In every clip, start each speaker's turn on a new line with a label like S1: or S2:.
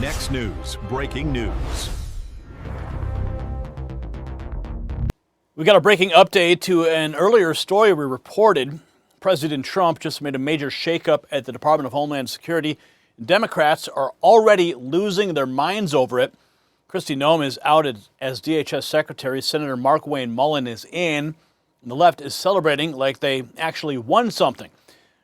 S1: Next News, breaking news.
S2: We got a breaking update to an earlier story we reported. President Trump just made a major shakeup at the Department of Homeland Security. Democrats are already losing their minds over it. Kristi Noem is outed as DHS Secretary. Senator Markwayne Mullin is in. And the left is celebrating like they actually won something.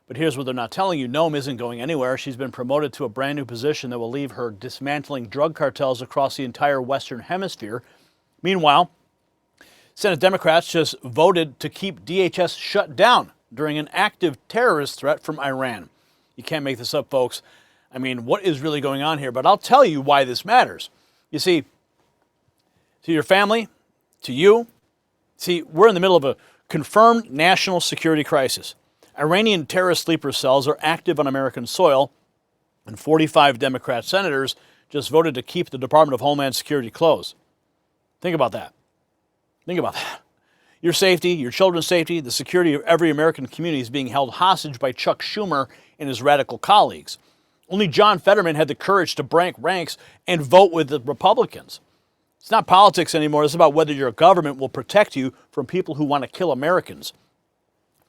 S2: But here's what they're not telling you. Noem isn't going anywhere. She's been promoted to a brand new position that will leave her dismantling drug cartels across the entire Western Hemisphere. Meanwhile, Senate Democrats just voted to keep DHS shut down during an active terrorist threat from Iran. You can't make this up, folks. I mean, what is really going on here? But I'll tell you why this matters. You see, to your family, to you, see, we're in the middle of a confirmed national security crisis. Iranian terrorist sleeper cells are active on American soil, and 45 Democrat senators just voted to keep the Department of Homeland Security closed. Think about that. Think about that. Your safety, your children's safety, the security of every American community is being held hostage by Chuck Schumer and his radical colleagues. Only John Fetterman had the courage to break ranks and vote with the Republicans. It's not politics anymore. It's about whether your government will protect you from people who want to kill Americans.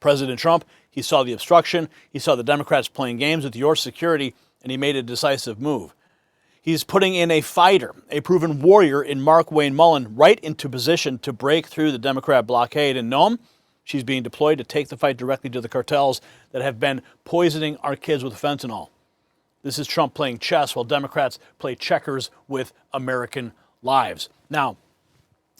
S2: President Trump, he saw the obstruction, he saw the Democrats playing games with your security, and he made a decisive move. He's putting in a fighter, a proven warrior in Markwayne Mullin, right into position to break through the Democrat blockade. And Noem, she's being deployed to take the fight directly to the cartels that have been poisoning our kids with fentanyl. This is Trump playing chess while Democrats play checkers with American lives. Now,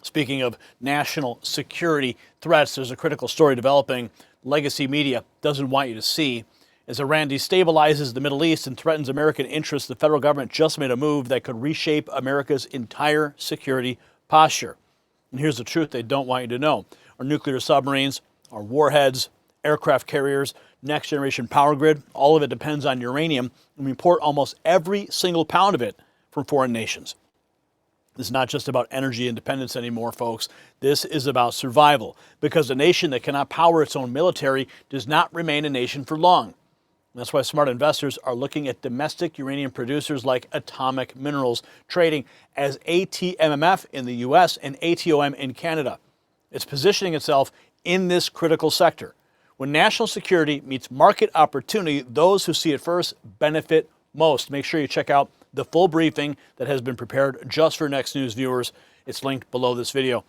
S2: speaking of national security threats, there's a critical story developing legacy media doesn't want you to see. As Iran destabilizes the Middle East and threatens American interests, the federal government just made a move that could reshape America's entire security posture. And here's the truth they don't want you to know. Our nuclear submarines, our warheads, aircraft carriers, next generation power grid, all of it depends on uranium, and we import almost every single pound of it from foreign nations. This is not just about energy independence anymore, folks. This is about survival, because a nation that cannot power its own military does not remain a nation for long. And that's why smart investors are looking at domestic uranium producers like Atomic Minerals, trading as ATMMF in the U.S. and ATOM in Canada. It's positioning itself in this critical sector. When national security meets market opportunity, those who see it first benefit most. Make sure you check out the full briefing that has been prepared just for Next News viewers. It's linked below this video.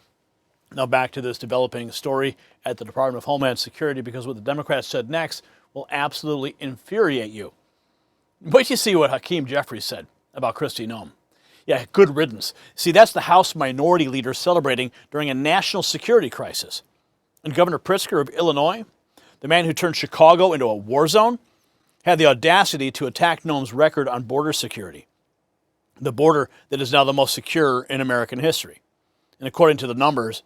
S2: Now back to this developing story at the Department of Homeland Security, because what the Democrats said next will absolutely infuriate you. Wait till you see what Hakeem Jeffries said about Kristi Noem. Yeah, good riddance. See, that's the House Minority Leader celebrating during a national security crisis. And Governor Pritzker of Illinois, the man who turned Chicago into a war zone, had the audacity to attack Noem's record on border security. The border that is now the most secure in American history. And according to the numbers,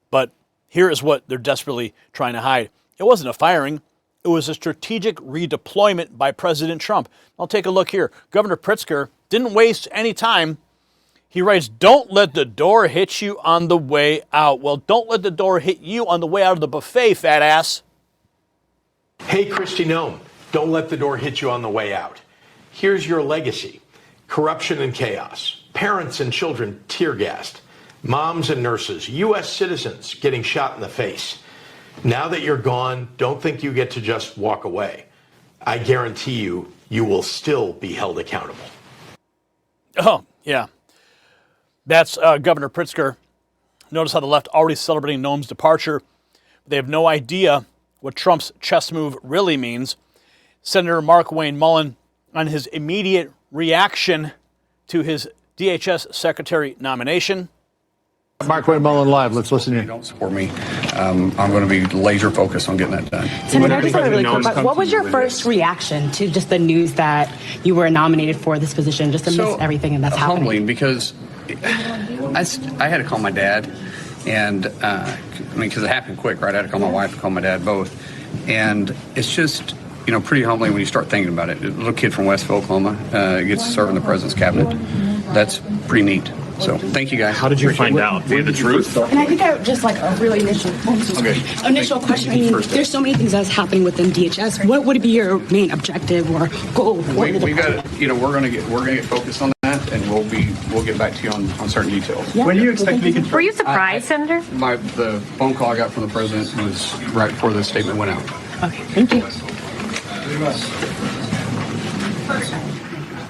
S2: but here is what they're desperately trying to hide. It wasn't a firing. It was a strategic redeployment by President Trump. I'll take a look here. Governor Pritzker didn't waste any time. He writes, "Don't let the door hit you on the way out." Well, don't let the door hit you on the way out of the buffet, fat ass.
S3: Hey, Kristi Noem, don't let the door hit you on the way out. Here's your legacy. Corruption and chaos. Parents and children tear-gassed. Moms and nurses, U.S. citizens getting shot in the face. Now that you're gone, don't think you get to just walk away. I guarantee you, you will still be held accountable.
S2: Oh, yeah. That's Governor Pritzker. Notice how the left already celebrating Noem's departure. They have no idea what Trump's chess move really means. Senator Markwayne Mullin, on his immediate reaction to his DHS Secretary nomination.
S4: Markwayne Mullin live. Let's listen in.
S5: Don't support me. I'm going to be laser focused on getting that done.
S6: Senator, I just have a really quick question. What was your first reaction to just the news that you were nominated for this position, just amidst everything that's happening?
S5: Humbling, because I had to call my dad, and because it happened quick, right? I had to call my wife and call my dad both, and it's just pretty humbling when you start thinking about it. A little kid from Westville, Oklahoma, gets to serve in the president's cabinet. That's pretty neat. So thank you, guys.
S7: How did you find out? Via the truth?
S6: And I think just like a really initial question. I mean, there's so many things that's happening within DHS. What would be your main objective or goal?
S5: We're going to get focused on that. that, and we'll get back to you on certain details.
S8: When do you expect to be confirmed?
S9: Were you surprised, Senator?
S5: The phone call I got from the president was right before the statement went out.
S6: Okay, thank you.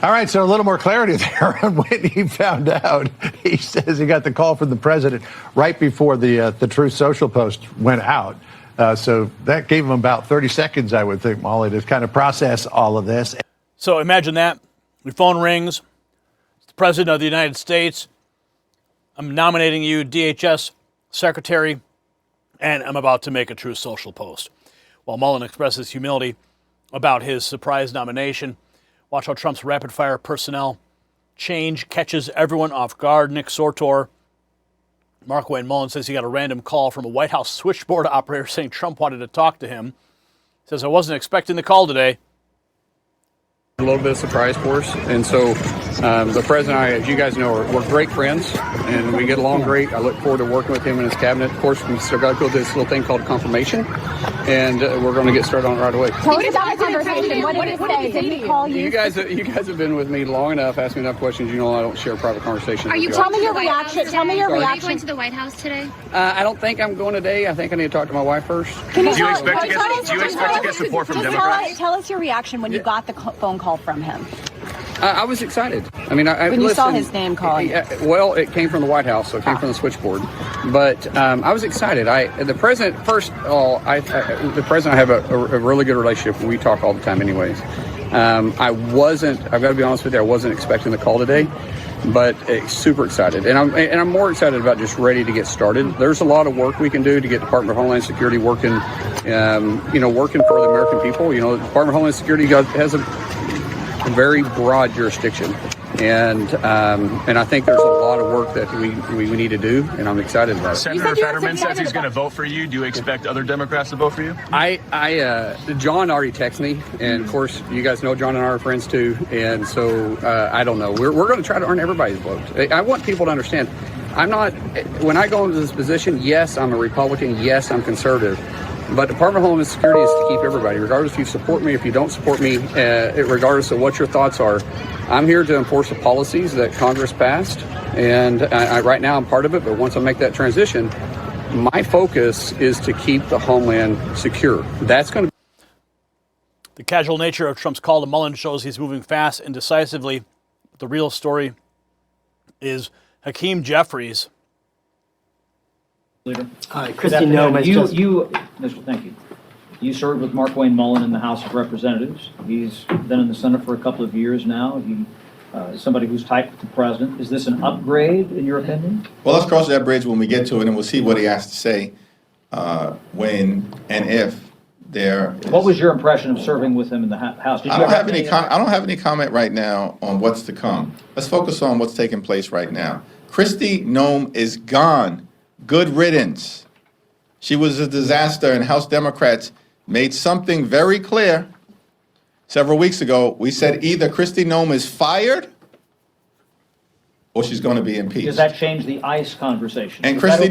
S4: All right, so a little more clarity there on when he found out. He says he got the call from the president right before the Truth Social post went out. So that gave him about 30 seconds, I would think, Molly, to kind of process all of this.
S2: So imagine that. Your phone rings. It's the President of the United States. I'm nominating you DHS Secretary, and I'm about to make a Truth Social post. While Mullin expresses humility about his surprise nomination, watch how Trump's rapid-fire personnel change catches everyone off guard. Nick Sortor, Markwayne Mullin says he got a random call from a White House switchboard operator saying Trump wanted to talk to him. He says, I wasn't expecting the call today.
S5: A little bit of surprise for us. And so the president and I, as you guys know, we're great friends, and we get along great. I look forward to working with him and his cabinet. Of course, we still got to go through this little thing called confirmation, and we're going to get started on it right away.
S9: Tell us about the conversation. What did he say? Did he call you?
S5: You guys have been with me long enough, asked me enough questions. You know I don't share private conversations.
S9: Are you
S6: Tell me your reaction. Tell me your
S9: Are you
S6: reaction.
S9: going to the White House today?
S5: I don't think I'm going today. I think I need to talk to my wife first.
S7: Do you expect to get support from Democrats?
S6: Tell us your reaction when you got the phone call from him.
S5: I was excited. I mean, when
S6: you saw his name calling.
S5: Well, it came from the White House, so it came from the switchboard. But I was excited. The president, first of all, the president and I have a really good relationship. We talk all the time, anyways. I've got to be honest with you, I wasn't expecting the call today, but super excited. And I'm more excited about just ready to get started. There's a lot of work we can do to get Department of Homeland Security working, working for the American people. You know, the Department of Homeland Security has a very broad jurisdiction, and I think there's a lot of work that we need to do, and I'm excited about it.
S7: Senator Fetterman says he's going to vote for you. Do you expect other Democrats to vote for you?
S5: John already texted me, and of course you guys know John and I are friends too, and so I don't know. We're going to try to earn everybody's vote. I want people to understand. When I go into this position, yes, I'm a Republican, yes, I'm conservative. But Department of Homeland Security is to keep everybody, regardless if you support me, if you don't support me, regardless of what your thoughts are. I'm here to enforce the policies that Congress passed, and right now I'm part of it, but once I make that transition, my focus is to keep the homeland secure. That's going to be...
S2: The casual nature of Trump's call to Mullin shows he's moving fast and decisively. The real story is Hakeem Jeffries.
S10: Hi, Kristi Noem. Thank you. You served with Markwayne Mullin in the House of Representatives. He's been in the Senate for a couple of years now. He is somebody who's tight with the president. Is this an upgrade, in your opinion?
S11: Well, let's cross that bridge when we get to it, and we'll see what he has to say when and if there is...
S10: What was your impression of serving with him in the House?
S11: I don't have any comment right now on what's to come. Let's focus on what's taking place right now. Kristi Noem is gone. Good riddance. She was a disaster, and House Democrats made something very clear several weeks ago. We said either Kristi Noem is fired or she's going to be impeached.
S10: Does that change the ICE conversation?
S11: And Kristi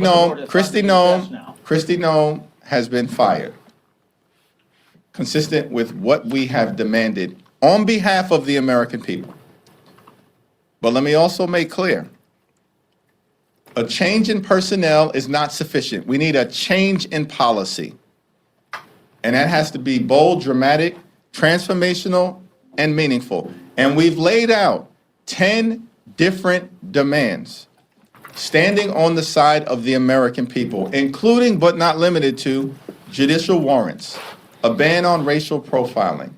S11: Noem has been fired, consistent with what we have demanded on behalf of the American people. But let me also make clear, a change in personnel is not sufficient. We need a change in policy. And that has to be bold, dramatic, transformational, and meaningful. And we've laid out 10 different demands standing on the side of the American people, including but not limited to judicial warrants, a ban on racial profiling,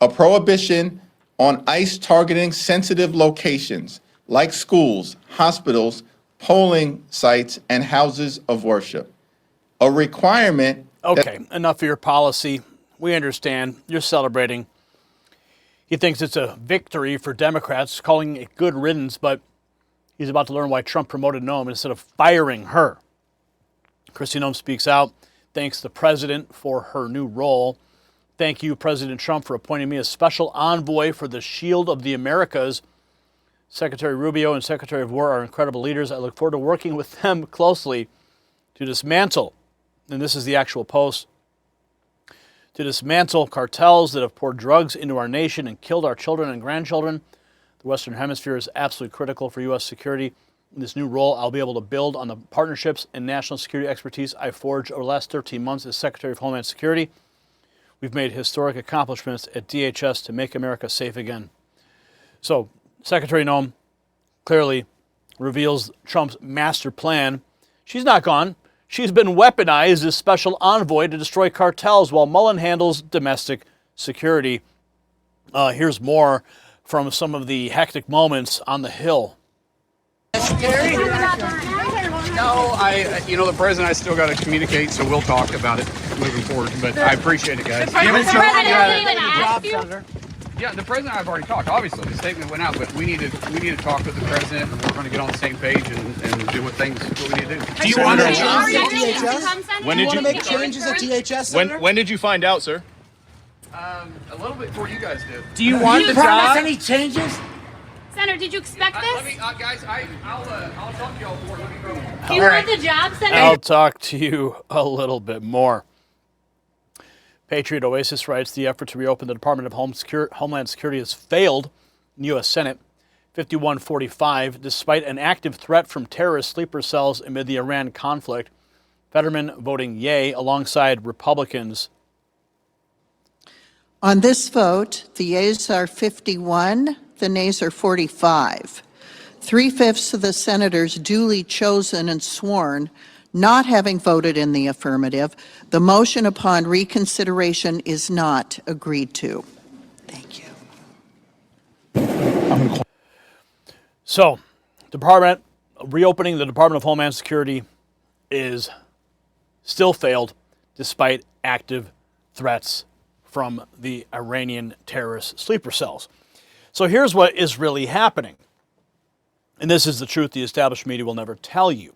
S11: a prohibition on ICE targeting sensitive locations like schools, hospitals, polling sites, and houses of worship. A requirement...
S2: Okay, enough of your policy. We understand. You're celebrating. He thinks it's a victory for Democrats, calling it good riddance, but he's about to learn why Trump promoted Noem instead of firing her. Kristi Noem speaks out, thanks the president for her new role. Thank you, President Trump, for appointing me as special envoy for the Shield of the Americas. Secretary Rubio and Secretary of War are incredible leaders. I look forward to working with them closely to dismantle, and this is the actual post, to dismantle cartels that have poured drugs into our nation and killed our children and grandchildren. The Western Hemisphere is absolutely critical for U.S. security. In this new role, I'll be able to build on the partnerships and national security expertise I forged over the last 13 months as Secretary of Homeland Security. We've made historic accomplishments at DHS to make America safe again. So, Secretary Noem clearly reveals Trump's master plan. She's not gone. She's been weaponized as special envoy to destroy cartels while Mullin handles domestic security. Here's more from some of the hectic moments on the Hill.
S5: No, the president, I still got to communicate, so we'll talk about it moving forward. But I appreciate it, guys. Yeah, the president and I have already talked. Obviously, the statement went out, but we need to talk with the president, and we're going to get on the same page and do what we need to do.
S7: Do you want to
S9: DHS?
S7: When did you
S8: make changes at DHS? Senator?
S7: when did you find out, sir?
S5: A little bit before you guys did.
S8: Do you want the job? Any changes?
S9: Senator, did you expect this?
S5: Let me, guys. I'll talk to y'all more. Let me go.
S9: Do you want the job, Senator?
S2: I'll talk to you a little bit more. Patriot Oasis writes, the effort to reopen the Department of Homeland Security has failed in the U.S. Senate 51-45, despite an active threat from terrorist sleeper cells amid the Iran conflict. Fetterman voting yay alongside Republicans.
S12: On this vote, the yeas are 51, the nays are 45. 3/5 of the senators duly chosen and sworn not having voted in the affirmative. The motion upon reconsideration is not agreed to. Thank you.
S2: So, reopening the Department of Homeland Security is still failed despite active threats from the Iranian terrorist sleeper cells. So here's what is really happening. And this is the truth the established media will never tell you.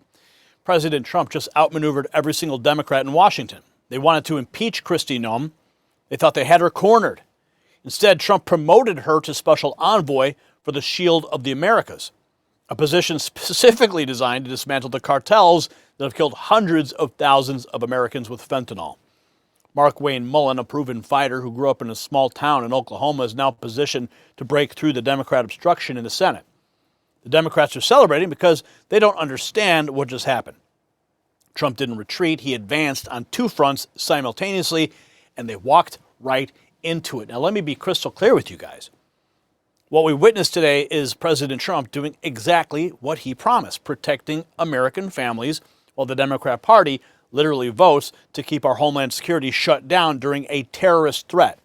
S2: President Trump just outmaneuvered every single Democrat in Washington. They wanted to impeach Kristi Noem. They thought they had her cornered. Instead, Trump promoted her to special envoy for the Shield of the Americas, a position specifically designed to dismantle the cartels that have killed hundreds of thousands of Americans with fentanyl. Markwayne Mullin, a proven fighter who grew up in a small town in Oklahoma, is now positioned to break through the Democrat obstruction in the Senate. The Democrats are celebrating because they don't understand what just happened. Trump didn't retreat. He advanced on two fronts simultaneously, and they walked right into it. Now, let me be crystal clear with you guys. What we witnessed today is President Trump doing exactly what he promised, protecting American families, while the Democrat Party literally votes to keep our Homeland Security shut down during a terrorist threat.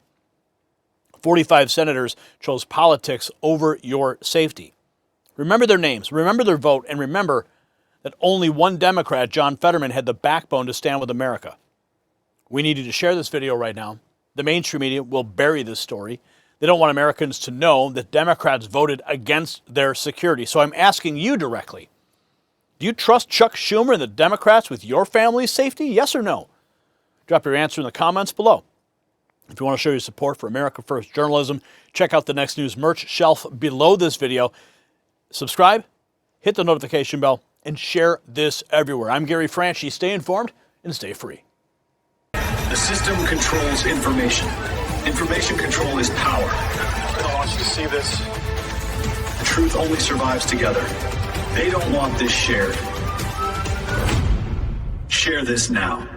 S2: 45 senators chose politics over your safety. Remember their names, remember their vote, and remember that only one Democrat, John Fetterman, had the backbone to stand with America. We need you to share this video right now. The mainstream media will bury this story. They don't want Americans to know that Democrats voted against their security. So I'm asking you directly, do you trust Chuck Schumer and the Democrats with your family's safety? Yes or no? Drop your answer in the comments below. If you want to show your support for America First journalism, check out the Next News merch shelf below this video. Subscribe, hit the notification bell, and share this everywhere. I'm Gary Franchi. Stay informed and stay free.
S1: The system controls information. Information control is power. I want you to see this. The truth only survives together. They don't want this shared. Share this now.